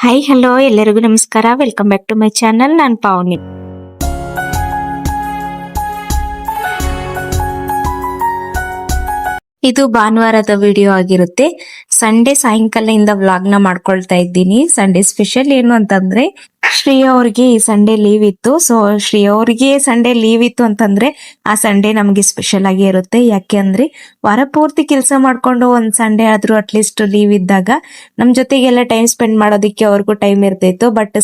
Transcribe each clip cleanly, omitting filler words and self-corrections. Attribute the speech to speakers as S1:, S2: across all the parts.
S1: Hi hello ಎಲ್ಲರಿಗೂ ನಮಸ್ಕಾರ. Welcome back to my channel. ನಾನು ಪಾವನಿ. ಇದು ಭಾನುವಾರದ ವಿಡಿಯೋ ಆಗಿರುತ್ತೆ. ಸಂಡೇ ಸಾಯಂಕಾಲದಿಂದ ವ್ಲಾಗ್ ನ ಮಾಡ್ಕೊಳ್ತಾ ಇದ್ದೀನಿ. ಸಂಡೇ ಸ್ಪೆಷಲ್ ಏನು ಅಂತಂದ್ರೆ ಶ್ರೀ ಅವ್ರಿಗೆ ಈ ಸಂಡೇ ಲೀವ್ ಇತ್ತು. ಸೊ ಶ್ರೀ ಅವ್ರಿಗೆ ಸಂಡೇ ಲೀವ್ ಇತ್ತು ಅಂತಂದ್ರೆ ಆ ಸಂಡೇ ನಮ್ಗೆ ಸ್ಪೆಷಲ್ ಆಗಿ ಇರುತ್ತೆ. ಯಾಕೆ ಅಂದ್ರೆ ವಾರ ಪೂರ್ತಿ ಕೆಲಸ ಮಾಡ್ಕೊಂಡು ಒಂದ್ ಸಂಡೇ ಆದ್ರೂ ಅಟ್ಲೀಸ್ಟ್ ಲೀವ್ ಇದ್ದಾಗ ನಮ್ ಜೊತೆಗೆಲ್ಲ ಟೈಮ್ ಸ್ಪೆಂಡ್ ಮಾಡೋದಿಕ್ಕೆ ಅವ್ರಿಗೂ ಟೈಮ್ ಇರ್ತಿತ್ತು. ಬಟ್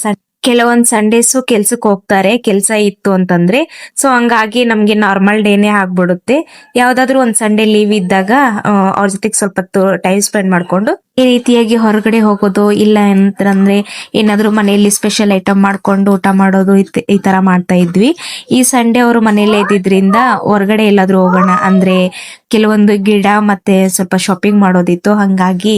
S1: ಕೆಲವೊಂದ್ ಸಂಡೇಸು ಕೆಲ್ಸಕ್ಕೆ ಹೋಗ್ತಾರೆ, ಕೆಲ್ಸ ಇತ್ತು ಅಂತಂದ್ರೆ. ಸೊ ಹಂಗಾಗಿ ನಮ್ಗೆ ನಾರ್ಮಲ್ ಡೇನೆ ಆಗ್ಬಿಡುತ್ತೆ. ಯಾವ್ದಾದ್ರು ಒಂದ್ ಸಂಡೇ ಲೀವ್ ಇದ್ದಾಗ ಅವ್ರ ಜೊತೆಗೆ ಸ್ವಲ್ಪ ಟೈಮ್ ಸ್ಪೆಂಡ್ ಮಾಡ್ಕೊಂಡು ಈ ರೀತಿಯಾಗಿ ಹೊರಗಡೆ ಹೋಗೋದು, ಇಲ್ಲ ಅಂತಂದ್ರೆ ಏನಾದ್ರು ಮನೆಯಲ್ಲಿ ಸ್ಪೆಷಲ್ ಐಟಮ್ ಮಾಡ್ಕೊಂಡು ಊಟ ಮಾಡೋದು, ಈ ತರ ಮಾಡ್ತಾ ಇದ್ವಿ. ಈ ಸಂಡೇ ಅವರು ಮನೇಲಿ ಇದ್ದಿದ್ರಿಂದ ಹೊರಗಡೆ ಎಲ್ಲಾದ್ರೂ ಹೋಗೋಣ ಅಂದ್ರೆ ಕೆಲವೊಂದು ಗಿಡ ಮತ್ತೆ ಸ್ವಲ್ಪ ಶಾಪಿಂಗ್ ಮಾಡೋದಿತ್ತು. ಹಂಗಾಗಿ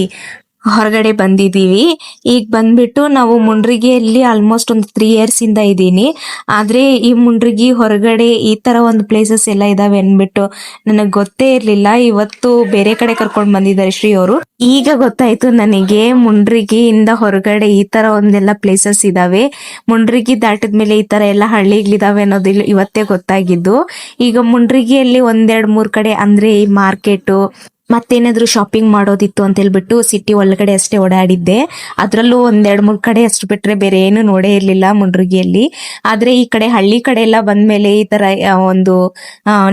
S1: ಹೊರಗಡೆ ಬಂದಿದೀವಿ. ಈಗ ಬಂದ್ಬಿಟ್ಟು ನಾವು ಮುಂಡ್ರಿಗಿಯಲ್ಲಿ ಆಲ್ಮೋಸ್ಟ್ ಒಂದು 3 ಇಯರ್ಸ್ ಇಂದ ಇದ್ದೀನಿ. ಆದ್ರೆ ಈ ಮುಂಡ್ರಿಗಿ ಹೊರಗಡೆ ಈ ತರ ಒಂದು ಪ್ಲೇಸಸ್ ಎಲ್ಲ ಇದಾವೆ ಅನ್ಬಿಟ್ಟು ನನಗ್ ಗೊತ್ತೇ ಇರ್ಲಿಲ್ಲ. ಇವತ್ತು ಬೇರೆ ಕಡೆ ಕರ್ಕೊಂಡ್ ಬಂದಿದ್ದಾರೆ ಶ್ರೀ ಅವರು. ಈಗ ಗೊತ್ತಾಯ್ತು ನನಗೆ ಮುಂಡ್ರಿಗಿಯಿಂದ ಹೊರಗಡೆ ಈ ತರ ಒಂದೆಲ್ಲ ಪ್ಲೇಸಸ್ ಇದಾವೆ. ಮುಂಡ್ರಿಗಿ ದಾಟಿದ್ಮೇಲೆ ಈ ತರ ಎಲ್ಲ ಹಳ್ಳಿಗಳಿದಾವೆ ಅನ್ನೋದು ಇವತ್ತೇ ಗೊತ್ತಾಗಿದ್ದು. ಈಗ ಮುಂಡ್ರಿಗಿಯಲ್ಲಿ 1-2-3 ಕಡೆ ಅಂದ್ರೆ ಈ ಮಾರ್ಕೆಟ್ ಮತ್ತೇನಾದ್ರು ಶಾಪಿಂಗ್ ಮಾಡೋದಿತ್ತು ಅಂತ ಹೇಳ್ಬಿಟ್ಟು ಸಿಟಿ ಒಳಗಡೆ ಅಷ್ಟೇ ಓಡಾಡಿದ್ದೆ. ಅದ್ರಲ್ಲೂ 1-2-3 ಕಡೆ ಅಷ್ಟು ಬಿಟ್ರೆ ಬೇರೆ ಏನು ನೋಡೇ ಇರ್ಲಿಲ್ಲ ಮುಂಡ್ರಿಗಿಯಲ್ಲಿ. ಆದ್ರೆ ಈ ಕಡೆ ಹಳ್ಳಿ ಕಡೆ ಎಲ್ಲ ಬಂದ್ಮೇಲೆ ಈ ತರ ಒಂದು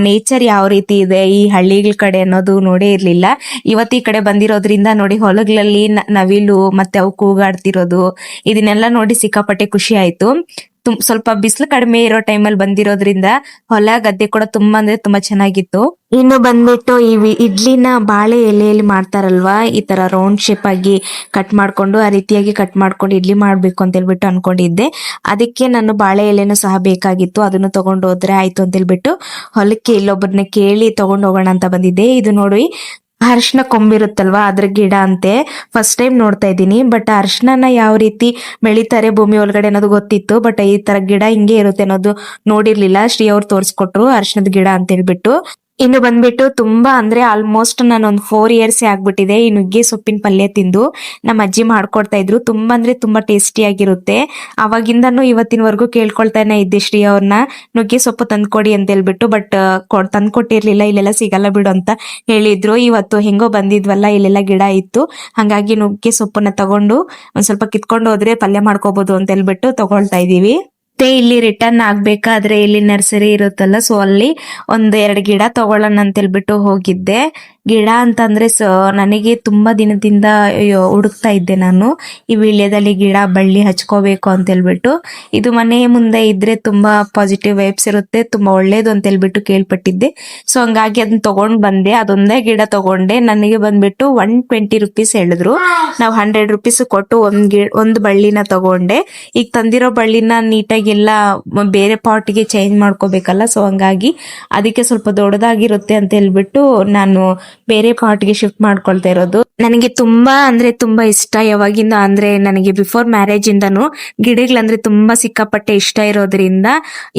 S1: ನೇಚರ್ ಯಾವ ರೀತಿ ಇದೆ ಈ ಹಳ್ಳಿಗಳ ಕಡೆ ಅನ್ನೋದು ನೋಡೇ ಇರ್ಲಿಲ್ಲ. ಇವತ್ತು ಈ ಕಡೆ ಬಂದಿರೋದ್ರಿಂದ ನೋಡಿ ಹೊಲಗಳಲ್ಲಿ ನವಿಲು ಮತ್ತೆ ಅವು ಕೂಗಾಡ್ತಿರೋದು ಇದನ್ನೆಲ್ಲ ನೋಡಿ ಸಿಕ್ಕಾಪಟ್ಟೆ ಖುಷಿ ಆಯ್ತು. ಸ್ವಲ್ಪ ಬಿಸಿಲು ಕಡಿಮೆ ಇರೋ ಟೈಮಲ್ಲಿ ಬಂದಿರೋದ್ರಿಂದ ಹೊಲ ಗದ್ದೆ ಕೂಡ ತುಂಬಾ ಅಂದ್ರೆ ತುಂಬಾ ಚೆನ್ನಾಗಿತ್ತು. ಇನ್ನು ಬಂದ್ಬಿಟ್ಟು ಈ ಇಡ್ಲಿನ ಬಾಳೆ ಎಲೆಯಲ್ಲಿ ಮಾಡ್ತಾರಲ್ವಾ, ಈ ತರ ರೌಂಡ್ ಶೇಪ್ ಆಗಿ ಕಟ್ ಮಾಡ್ಕೊಂಡು ಆ ರೀತಿಯಾಗಿ ಕಟ್ ಮಾಡ್ಕೊಂಡು ಇಡ್ಲಿ ಮಾಡ್ಬೇಕು ಅಂತ ಹೇಳ್ಬಿಟ್ಟು ಅನ್ಕೊಂಡಿದ್ದೆ. ಅದಕ್ಕೆ ನಾನು ಬಾಳೆ ಎಲೆನೂ ಸಹ ಬೇಕಾಗಿತ್ತು, ಅದನ್ನು ತಗೊಂಡು ಹೋದ್ರೆ ಆಯ್ತು ಅಂತ ಹೇಳ್ಬಿಟ್ಟು ಹೊಲಕ್ಕೆ ಇಲ್ಲೊಬ್ಬರನ್ನ ಕೇಳಿ ತಗೊಂಡ್ ಹೋಗೋಣ ಅಂತ ಬಂದಿದ್ದೆ. ಇದು ನೋಡಿ ಅರಿಶಿನ ಕೊಂಬಿರುತ್ತಲ್ವಾ ಅದ್ರ ಗಿಡ ಅಂತೆ. ಫಸ್ಟ್ ಟೈಮ್ ನೋಡ್ತಾ ಇದ್ದೀನಿ. ಬಟ್ ಅರಿಶಿನ ಯಾವ ರೀತಿ ಬೆಳಿತಾರೆ ಭೂಮಿ ಒಳಗಡೆ ಅನ್ನೋದು ಗೊತ್ತಿತ್ತು, ಬಟ್ ಈ ತರ ಗಿಡ ಹಿಂಗೆ ಇರುತ್ತೆ ಅನ್ನೋದು ನೋಡಿರ್ಲಿಲ್ಲ. ಶ್ರೀ ಅವ್ರು ತೋರಿಸ್ಕೊಟ್ರು ಅರಿಶಿನದ ಗಿಡ ಅಂತ ಹೇಳ್ಬಿಟ್ಟು. ಇನ್ನು ಬಂದ್ಬಿಟ್ಟು ತುಂಬಾ ಅಂದ್ರೆ ಆಲ್ಮೋಸ್ಟ್ ನಾನು ಒಂದು 4 ಇಯರ್ಸ್ ಆಗ್ಬಿಟ್ಟಿದೆ ಈ ನುಗ್ಗೆ ಸೊಪ್ಪಿನ ಪಲ್ಯ ತಿಂದು. ನಮ್ಮ ಅಜ್ಜಿ ಮಾಡ್ಕೊಡ್ತಾ ಇದ್ರು, ತುಂಬಾ ಅಂದ್ರೆ ತುಂಬಾ ಟೇಸ್ಟಿ ಆಗಿರುತ್ತೆ. ಅವಾಗಿಂದನು ಇವತ್ತಿನವರೆಗೂ ಕೇಳ್ಕೊಳ್ತಾನೆ ಇದ್ದೆ ಶ್ರೀ ಅವ್ರನ್ನ ನುಗ್ಗೆ ಸೊಪ್ಪು ತಂದ್ಕೊಡಿ ಅಂತ ಹೇಳ್ಬಿಟ್ಟು. ಬಟ್ ತಂದ್ಕೊಟ್ಟಿರ್ಲಿಲ್ಲ, ಇಲ್ಲೆಲ್ಲ ಸಿಗಲ್ಲ ಬಿಡು ಅಂತ ಹೇಳಿದ್ರು. ಇವತ್ತು ಹೆಂಗೋ ಬಂದಿದ್ವಲ್ಲ, ಇಲ್ಲೆಲ್ಲ ಗಿಡ ಇತ್ತು, ಹಂಗಾಗಿ ನುಗ್ಗೆ ಸೊಪ್ಪನ್ನ ತಗೊಂಡು ಒಂದ್ ಸ್ವಲ್ಪ ಕಿತ್ಕೊಂಡು ಹೋದ್ರೆ ಪಲ್ಯ ಮಾಡ್ಕೋಬಹುದು ಅಂತ ಹೇಳ್ಬಿಟ್ಟು ತಗೊಳ್ತಾ ಇದೀವಿ. ಮತ್ತೆ ಇಲ್ಲಿ ರಿಟರ್ನ್ ಆಗ್ಬೇಕಾದ್ರೆ ಇಲ್ಲಿ ನರ್ಸರಿ ಇರುತ್ತಲ್ಲ, ಸೊ ಅಲ್ಲಿ 1-2 ಗಿಡ ತಗೊಳ್ಳೋಣ ಅಂತ ಹೇಳ್ಬಿಟ್ಟು ಹೋಗಿದ್ದೆ. ಗಿಡ ಅಂತಂದ್ರೆ ನನಗೆ ತುಂಬಾ ದಿನದಿಂದ ಹುಡುಕ್ತಾ ಇದ್ದೆ ನಾನು ಈ ವೀಳ್ಯದಲ್ಲಿ ಗಿಡ ಬಳ್ಳಿ ಹಚ್ಕೋಬೇಕು ಅಂತ ಹೇಳ್ಬಿಟ್ಟು. ಇದು ಮನೆ ಮುಂದೆ ಇದ್ರೆ ತುಂಬಾ ಪಾಸಿಟಿವ್ ವೈಬ್ಸ್ ಇರುತ್ತೆ, ತುಂಬಾ ಒಳ್ಳೇದು ಅಂತ ಹೇಳ್ಬಿಟ್ಟು ಕೇಳ್ಪಟ್ಟಿದ್ದೆ. ಸೊ ಹಂಗಾಗಿ ಅದನ್ನ ತಗೊಂಡ್ ಬಂದೆ. ಅದೊಂದೇ ಗಿಡ ತಗೊಂಡೆ. ನನಗೆ ಬಂದ್ಬಿಟ್ಟು 120 ರುಪೀಸ್ ಹೇಳಿದ್ರು. ನಾವು 100 ರುಪೀಸ್ ಕೊಟ್ಟು ಒಂದು ಬಳ್ಳಿನ ತಗೊಂಡೆ. ಈಗ ತಂದಿರೋ ಬಳ್ಳಿನ ನೀಟಾಗಿ ಎಲ್ಲ ಬೇರೆ ಪಾಟ್ಗೆ ಚೇಂಜ್ ಮಾಡ್ಕೋಬೇಕಲ್ಲ, ಸೊ ಹಂಗಾಗಿ ಅದಕ್ಕೆ ಸ್ವಲ್ಪ ದೊಡ್ಡದಾಗಿರುತ್ತೆ ಅಂತ ಹೇಳ್ಬಿಟ್ಟು ನಾನು ಬೇರೆ ಪಾಟ್ಗೆ ಶಿಫ್ಟ್ ಮಾಡ್ಕೊಳ್ತಾ ಇರೋದು. ನನಗೆ ತುಂಬಾ ಅಂದ್ರೆ ತುಂಬಾ ಇಷ್ಟ ಯಾವಾಗಿಂದ ಅಂದ್ರೆ ನನಗೆ ಬಿಫೋರ್ ಮ್ಯಾರೇಜ್ ಇಂದನು ಗಿಡಗಳಂದ್ರೆ ತುಂಬಾ ಸಿಕ್ಕಾಪಟ್ಟೆ ಇಷ್ಟ ಇರೋದ್ರಿಂದ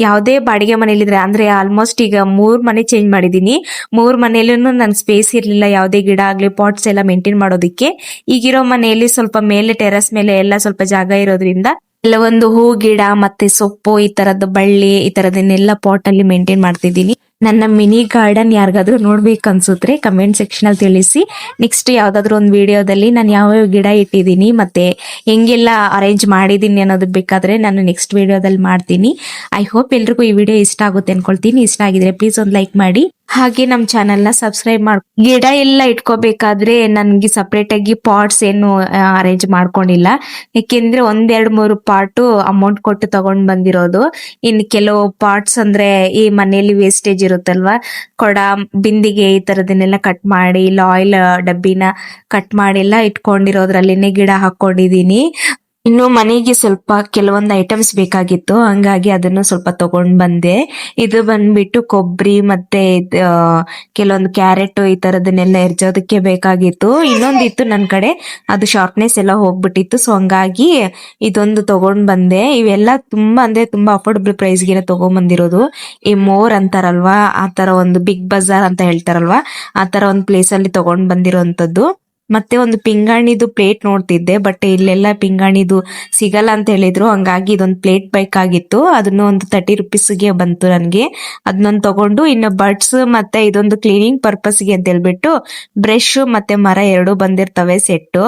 S1: ಯಾವುದೇ ಬಾಡಿಗೆ ಮನೇಲಿದ್ರೆ ಅಂದ್ರೆ ಆಲ್ಮೋಸ್ಟ್ ಈಗ 3 ಮನೆ ಚೇಂಜ್ ಮಾಡಿದೀನಿ. 3 ಮನೇಲೂ ನನ್ ಸ್ಪೇಸ್ ಇರ್ಲಿಲ್ಲ ಯಾವುದೇ ಗಿಡ ಆಗ್ಲಿ ಪಾಟ್ಸ್ ಎಲ್ಲ ಮೇಂಟೈನ್ ಮಾಡೋದಿಕ್ಕೆ. ಈಗಿರೋ ಮನೆಯಲ್ಲಿ ಸ್ವಲ್ಪ ಮೇಲೆ ಟೆರಸ್ ಮೇಲೆ ಎಲ್ಲ ಸ್ವಲ್ಪ ಜಾಗ ಇರೋದ್ರಿಂದ ಕೆಲವೊಂದು ಹೂ ಗಿಡ ಮತ್ತೆ ಸೊಪ್ಪು ಈ ತರದ ಬಳ್ಳಿ ಈ ತರದನ್ನೆಲ್ಲ ಪಾಟ್ ಅಲ್ಲಿ ಮೇಂಟೈನ್ ಮಾಡ್ತಿದ್ದೀನಿ. ನನ್ನ ಮಿನಿ ಗಾರ್ಡನ್ ಯಾರಿಗಾದ್ರೂ ನೋಡ್ಬೇಕು ಅನ್ಸುತ್ತೆ ಕಮೆಂಟ್ ಸೆಕ್ಷನ್ ಅಲ್ಲಿ ತಿಳಿಸಿ. ನೆಕ್ಸ್ಟ್ ಯಾವ್ದಾದ್ರು ಒಂದು ವಿಡಿಯೋದಲ್ಲಿ ನಾನು ಯಾವ ಗಿಡ ಇಟ್ಟಿದ್ದೀನಿ ಮತ್ತೆ ಹೆಂಗೆಲ್ಲ ಅರೇಂಜ್ ಮಾಡಿದೀನಿ ಅನ್ನೋದು ಬೇಕಾದ್ರೆ ನಾನು ನೆಕ್ಸ್ಟ್ ವಿಡಿಯೋದಲ್ಲಿ ಮಾಡ್ತೀನಿ. ಐ ಹೋಪ್ ಎಲ್ರಿಗೂ ಈ ವಿಡಿಯೋ ಇಷ್ಟ ಆಗುತ್ತೆ ಅನ್ಕೊಳ್ತೀನಿ. ಇಷ್ಟ ಆಗಿದ್ರೆ ಪ್ಲೀಸ್ ಒಂದು ಲೈಕ್ ಮಾಡಿ, ಹಾಗೆ ನಮ್ ಚಾನೆಲ್ ನ ಸಬ್ಸ್ಕ್ರೈಬ್ ಮಾಡಿ. ಗಿಡ ಎಲ್ಲ ಇಟ್ಕೋಬೇಕಾದ್ರೆ ನನ್ಗೆ ಸಪರೇಟ್ ಆಗಿ ಪಾಟ್ಸ್ ಏನು ಅರೇಂಜ್ ಮಾಡ್ಕೊಂಡಿಲ್ಲ. ಯಾಕೆಂದ್ರೆ 1-2-3 ಪಾಟ್ ಅಮೌಂಟ್ ಕೊಟ್ಟು ತಗೊಂಡ್ ಬಂದಿರೋದು. ಇನ್ ಕೆಲವು ಪಾಟ್ಸ್ ಅಂದ್ರೆ ಈ ಮನೆಯಲ್ಲಿ ವೇಸ್ಟೇಜ್ ಇರುತ್ತಲ್ವಾ, ಕೊಡ ಬಿಂದಿಗೆ ಈ ತರದನ್ನೆಲ್ಲ ಕಟ್ ಮಾಡಿ ಇಲ್ಲ ಆಯಿಲ್ ಡಬ್ಬಿನ ಕಟ್ ಮಾಡಿ ಎಲ್ಲ ಇಟ್ಕೊಂಡಿರೋದ್ರಲ್ಲಿನೇ ಗಿಡ ಹಾಕೊಂಡಿದೀನಿ. ಇನ್ನು ಮನೆಗೆ ಸ್ವಲ್ಪ ಕೆಲವೊಂದು ಐಟಮ್ಸ್ ಬೇಕಾಗಿತ್ತು, ಹಂಗಾಗಿ ಅದನ್ನು ಸ್ವಲ್ಪ ತಗೊಂಡ್ ಬಂದೆ. ಇದು ಬಂದ್ಬಿಟ್ಟು ಕೊಬ್ಬರಿ ಮತ್ತೆ ಕೆಲವೊಂದು ಕ್ಯಾರೆಟ್ ಈ ತರದನ್ನೆಲ್ಲ ಎರ್ಜೋದಕ್ಕೆ ಬೇಕಾಗಿತ್ತು. ಇನ್ನೊಂದಿತ್ತು ನನ್ ಕಡೆ, ಅದು ಶಾರ್ಪ್ನೆಸ್ ಎಲ್ಲ ಹೋಗ್ಬಿಟ್ಟಿತ್ತು. ಸೊ ಹಂಗಾಗಿ ಇದೊಂದು ತಗೊಂಡ್ ಬಂದೆ. ಇವೆಲ್ಲ ತುಂಬಾ ಅಂದ್ರೆ ತುಂಬಾ ಅಫೋರ್ಡಬಲ್ ಪ್ರೈಸ್ಗೆ ತಗೊಂಡ್ ಬಂದಿರೋದು. ಈ ಮೋರ್ ಅಂತಾರಲ್ವಾ, ಆ ತರ ಒಂದು ಬಿಗ್ ಬಜಾರ್ ಅಂತ ಹೇಳ್ತಾರಲ್ವಾ, ಆ ತರ ಒಂದು ಪ್ಲೇಸ್ ಅಲ್ಲಿ ತಗೊಂಡ್ ಬಂದಿರೋಂಥದ್ದು. ಮತ್ತೆ ಒಂದು ಪಿಂಗಾಣಿದು ಪ್ಲೇಟ್ ನೋಡ್ತಿದ್ದೆ, ಬಟ್ ಇಲ್ಲೆಲ್ಲ ಪಿಂಗಾಣಿದು ಸಿಗಲ್ಲ ಅಂತ ಹೇಳಿದ್ರು. ಹಂಗಾಗಿ ಇದೊಂದು ಪ್ಲೇಟ್ ಬೇಕಾಗಿತ್ತು, ಅದನ್ನು ಒಂದು 30 ರುಪೀಸ್ಗೆ ಬಂತು ನನಗೆ. ಅದನ್ನೊಂದು ತಗೊಂಡು, ಇನ್ನು ಬಡ್ಸ್ ಮತ್ತೆ ಇದೊಂದು ಕ್ಲೀನಿಂಗ್ ಪರ್ಪಸ್ಗೆ ಅಂತ ಹೇಳ್ಬಿಟ್ಟು ಬ್ರಷ್ ಮತ್ತೆ ಮರ ಎರಡು ಬಂದಿರ್ತವೆ ಸೆಟ್.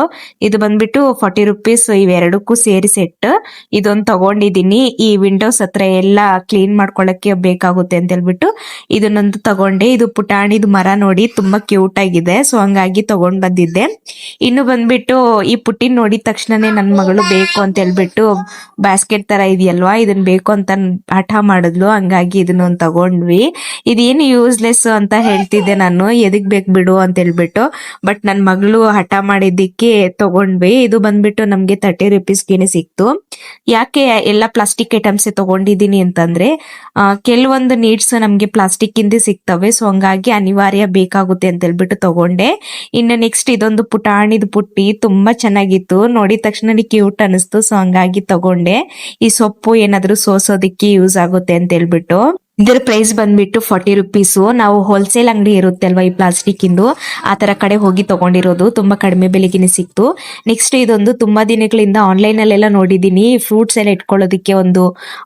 S1: ಇದು ಬಂದ್ಬಿಟ್ಟು 40 ರುಪೀಸ್, ಇವೆರಡಕ್ಕೂ ಸೇರಿ ಸೆಟ್. ಇದೊಂದು ತಗೊಂಡಿದ್ದೀನಿ, ಈ ವಿಂಡೋಸ್ ಹತ್ರ ಎಲ್ಲ ಕ್ಲೀನ್ ಮಾಡ್ಕೊಳಕ್ಕೆ ಬೇಕಾಗುತ್ತೆ ಅಂತ ಹೇಳ್ಬಿಟ್ಟು ಇದನ್ನೊಂದು ತಗೊಂಡೆ. ಇದು ಪುಟಾಣಿದು ಮರ ನೋಡಿ ತುಂಬಾ ಕ್ಯೂಟ್ ಆಗಿದೆ, ಸೊ ಹಂಗಾಗಿ ತಗೊಂಡ್ ಬಂದಿದ್ದೆ. ಇನ್ನು ಬಂದ್ಬಿಟ್ಟು ಈ ಪುಟ್ಟಿನ ನೋಡಿದ ತಕ್ಷಣನೇ ನನ್ನ ಮಗಳು ಬೇಕು ಅಂತ ಹೇಳ್ಬಿಟ್ಟು, ಬ್ಯಾಸ್ಕೆಟ್ ತರ ಇದೆಯಲ್ವಾ, ಇದನ್ನ ಬೇಕು ಅಂತ ಹಠ ಮಾಡಿದ್ಲು. ಹಂಗಾಗಿ ಇದನ್ನೊಂದು ತಗೊಂಡ್ವಿ. ಇದೇನು ಯೂಸ್ಲೆಸ್ ಅಂತ ಹೇಳ್ತಿದ್ದೆ ನಾನು, ಎದಕ್ ಬೇಕು ಬಿಡು ಅಂತ ಹೇಳ್ಬಿಟ್ಟು, ಬಟ್ ನನ್ನ ಮಗಳು ಹಠ ಮಾಡಿದ್ದಕ್ಕೆ ತಗೊಂಡ್ವಿ. ಇದು ಬಂದ್ಬಿಟ್ಟು ನಮ್ಗೆ 30 ರುಪೀಸ್ಗೆನೆ ಸಿಕ್ತು. ಯಾಕೆ ಎಲ್ಲ ಪ್ಲಾಸ್ಟಿಕ್ ಐಟಮ್ಸ್ ತಗೊಂಡಿದ್ದೀನಿ ಅಂತಂದ್ರೆ, ಕೆಲವೊಂದು ನೀಡ್ಸ್ ನಮ್ಗೆ ಪ್ಲಾಸ್ಟಿಕ್ ಇಂದ ಸಿಗ್ತವೆ, ಸೊ ಹಂಗಾಗಿ ಅನಿವಾರ್ಯ ಬೇಕಾಗುತ್ತೆ ಅಂತ ಹೇಳ್ಬಿಟ್ಟು ತಗೊಂಡೆ. ಇನ್ನು ನೆಕ್ಸ್ಟ್ ಇದೊಂದು ಪುಟಾಣಿದು ಪುಟ್ಟಿ ತುಂಬಾ ಚೆನ್ನಾಗಿತ್ತು, ನೋಡಿದ ತಕ್ಷಣ ಕ್ಯೂಟ್ ಅನಿಸ್ತು, ಸೊ ಹಂಗಾಗಿ ತಗೊಂಡೆ. ಈ ಸೊಪ್ಪು ಏನಾದ್ರು ಸೋಸೋದಿಕ್ಕೆ ಯೂಸ್ ಆಗುತ್ತೆ ಅಂತ ಹೇಳ್ಬಿಟ್ಟು. ಇದರ ಪ್ರೈಸ್ ಬಂದ್ಬಿಟ್ಟು 40 ರುಪೀಸ್. ನಾವು ಹೋಲ್ಸೇಲ್ ಅಂಗಡಿ ಇರುತ್ತೆ ಅಲ್ವಾ ಈ ಪ್ಲಾಸ್ಟಿಕ್ ಇಂದು, ಆ ತರ ಕಡೆ ಹೋಗಿ ತಗೊಂಡಿರೋದು, ತುಂಬಾ ಕಡಿಮೆ ಬೆಲೆಗೆ ಸಿಕ್ತು. ನೆಕ್ಸ್ಟ್ ಇದೊಂದು ತುಂಬಾ ದಿನಗಳಿಂದ ಆನ್ಲೈನ್ ಅಲ್ಲೆಲ್ಲ ನೋಡಿದೀನಿ, ಫ್ರೂಟ್ಸ್ ಎಲ್ಲ ಇಟ್ಕೊಳ್ಳೋದಿಕ್ಕೆ ಒಂದು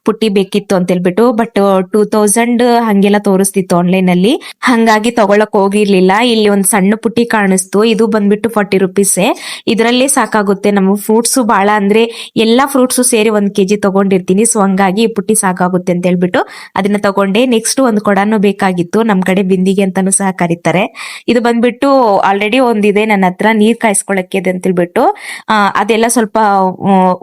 S1: ಪುಟ್ಟಿ ಬೇಕಿತ್ತು ಅಂತ ಹೇಳ್ಬಿಟ್ಟು, ಬಟ್ 2000 ಹಂಗೆಲ್ಲ ತೋರಿಸ್ತಿತ್ತು ಆನ್ಲೈನ್ ಅಲ್ಲಿ, ಹಂಗಾಗಿ ತಗೊಳಕ್ ಹೋಗಿರ್ಲಿಲ್ಲ. ಇಲ್ಲಿ ಒಂದು ಸಣ್ಣ ಪುಟ್ಟಿ ಕಾಣಿಸ್ತು, ಇದು ಬಂದ್ಬಿಟ್ಟು 40 ರುಪೀಸ್. ಇದರಲ್ಲೇ ಸಾಕಾಗುತ್ತೆ. ನಮ್ಮ ಫ್ರೂಟ್ಸ್ ಬಹಳ ಅಂದ್ರೆ ಎಲ್ಲಾ ಫ್ರೂಟ್ಸ್ ಸೇರಿ 1 kg ತಗೊಂಡಿರ್ತೀನಿ, ಸೊ ಹಂಗಾಗಿ ಈ ಪುಟ್ಟಿ ಸಾಕಾಗುತ್ತೆ ಅಂತ ಹೇಳ್ಬಿಟ್ಟು ಅದನ್ನ ತಗೊಂಡೆ. ನೆಕ್ಸ್ಟ್ ಒಂದು ಕೊಡಾನು ಬೇಕಾಗಿತ್ತು, ನಮ್ ಕಡೆ ಬಿಂದಿಗೆ ಅಂತಾನು ಸಹ ಕರೀತಾರೆ. ಇದು ಬಂದ್ಬಿಟ್ಟು ಆಲ್ರೆಡಿ ಒಂದಿದೆ ನನ್ನ ಹತ್ರ, ನೀರ್ ಕಾಯಿಸ್ಕೊಳಕ್ಕೆ ಅಂತ ಹೇಳ್ಬಿಟ್ಟು, ಅದೆಲ್ಲ ಸ್ವಲ್ಪ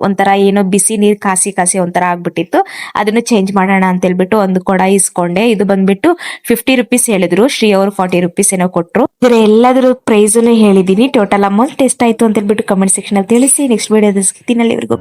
S1: ಒಂಥರ ಏನೋ ಬಿಸಿ ನೀರ್ ಕಾಸಿ ಒಂಥರ ಆಗ್ಬಿಟ್ಟಿತ್ತು, ಅದನ್ನು ಚೇಂಜ್ ಮಾಡೋಣ ಅಂತ ಹೇಳ್ಬಿಟ್ಟು ಒಂದು ಕೊಡ ಇಸ್ಕೊಂಡೆ. ಇದು ಬಂದ್ಬಿಟ್ಟು 50 ರುಪೀಸ್ ಹೇಳಿದ್ರು, ಶ್ರೀ ಅವರು 40 ರುಪೀಸ್ ಏನೋ ಕೊಟ್ರು. ಇದ್ರ ಎಲ್ಲದ್ರ ಪ್ರೈಸ್ ಹೇಳಿದೀನಿ. ಟೋಟಲ್ ಅಮೌಂಟ್ ಎಷ್ಟಾಯ್ತು ಅಂತ ಹೇಳ್ಬಿಟ್ಟು ಕಮೆಂಟ್ ಸೆಕ್ಷನ್ ಅಲ್ಲಿ ತಿಳಿಸಿ. ನೆಕ್ಸ್ಟ್ ವಿಡಿಯೋದಲ್ಲಿ ಸಿಗ್ತೀನಿ, ಅಲ್ಲಿವರೆಗೂ